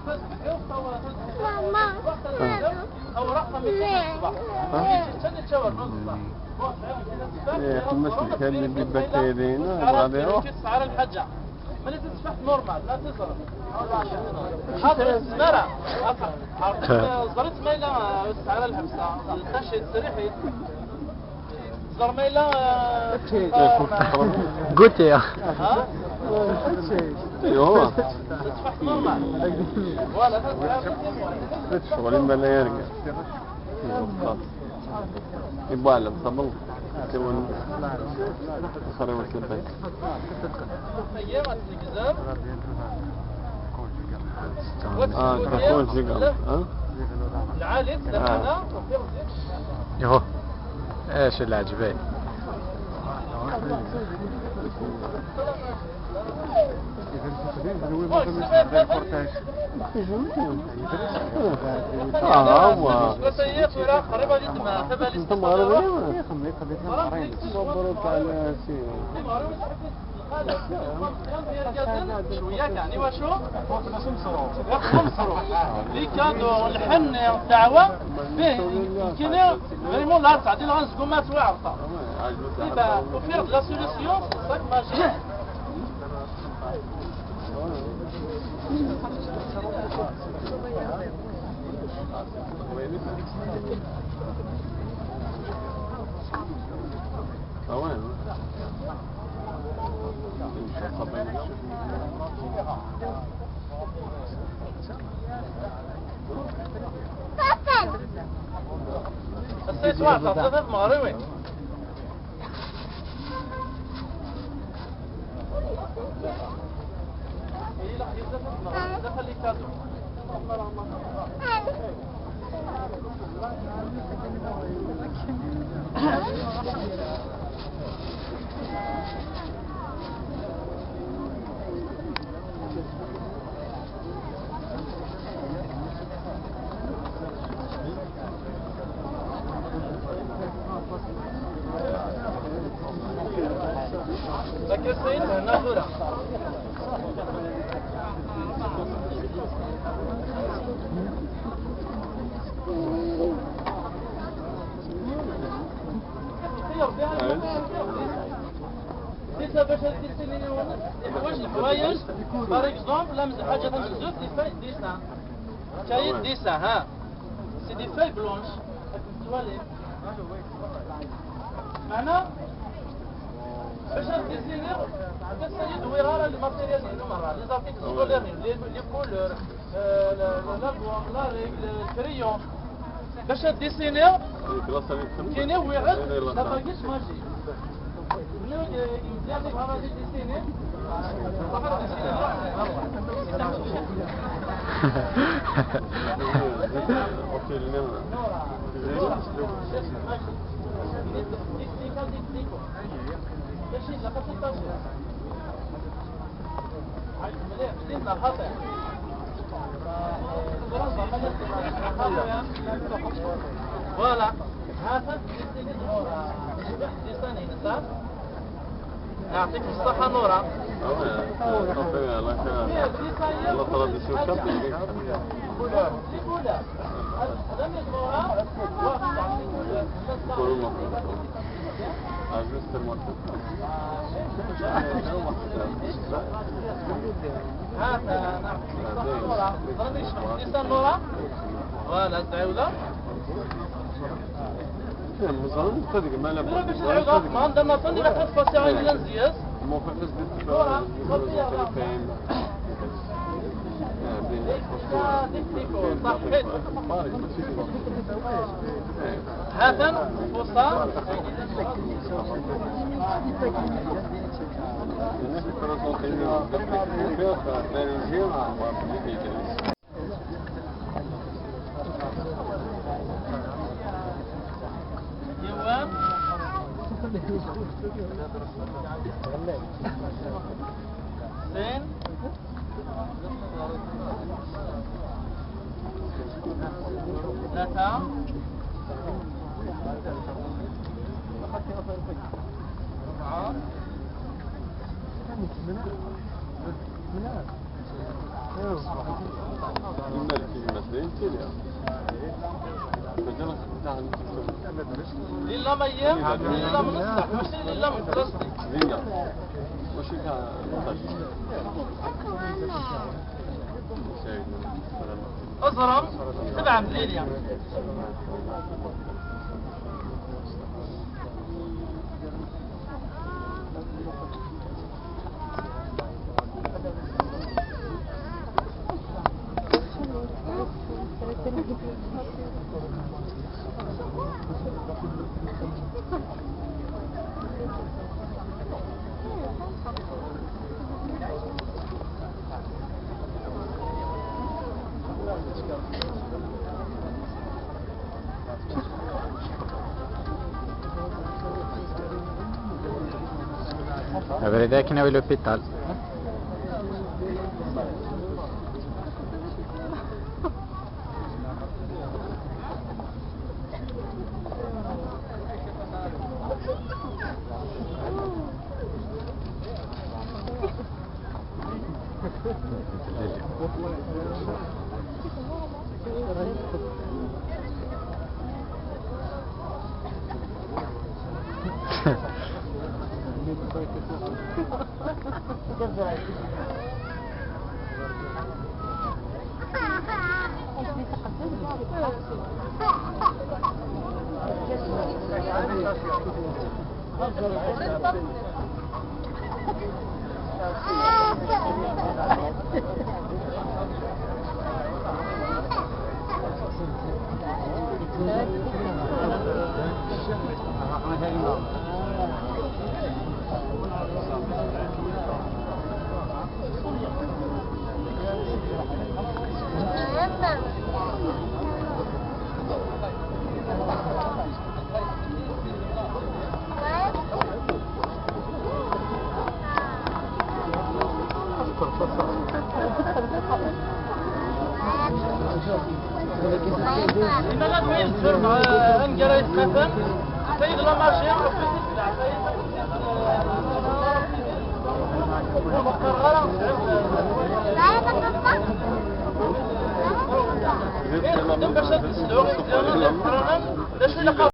ماما هو رقم يا المسلك هذا اللي بالبكتيرين وبعدين على الحجة ما تسبح نورمال لا تصرف حاضر الزمارة زرت ميلا على الحبسة التشي السريحي زر ميلا قلت يا ها؟ ايوه تسبح نورمال ولا تسبح شغالين بلا يرجع يبقى لهم صبل كمان خرج الكبد ايام الجزر كرفون جيجا العالي لحنا يهو ايش اللي عجبني مبروك على سيدي وياك يعني وشو؟ خمسرو لي كادو الحن الدعوة به كنا فريمون لا تعدي لغا نسقو ما سوا عرفة يبقى وفير لا سوليسيون صاك ماجي السيد واحد ثلاثة مغربين دخل لي كادو لكن سيد نظرة ديسا باش ديسيني الحوايج الحوايج باغ اكزومبل لا مزال حاجه تنجزوك دي فاي ديسا كاين ديسا ها سي دي فاي بلونش توالي معنا باش ديسيني بس يدوي راه الماتيريال ديالو مرة لي زارتيكل سكوليرين لي كولور لا بوان لا ريغل الكريون باش ديسيني كاين ويعد لا باقيش ماشي مزيان ديك هذا ديسيني فقط ديسيني فوالا هذا يعطيك الصحة نورا الله طلب يشوف شطي ولا الدعوة مظلم صدق ما لا ما عندنا صدق لا تفصل عن الانزياز مو فقط هذا فصال زين ثلاثة أربعة زين كذا بجرب تعال لله مية لله من الصح مش لله من فلسطين زين وش كان أزرم 7 مليون يعني Vedete che ne voglio l'ospedale. لماذا تميل تفرم أنقرة يتخفن سيد الله ماشي يعرف في السلع سيد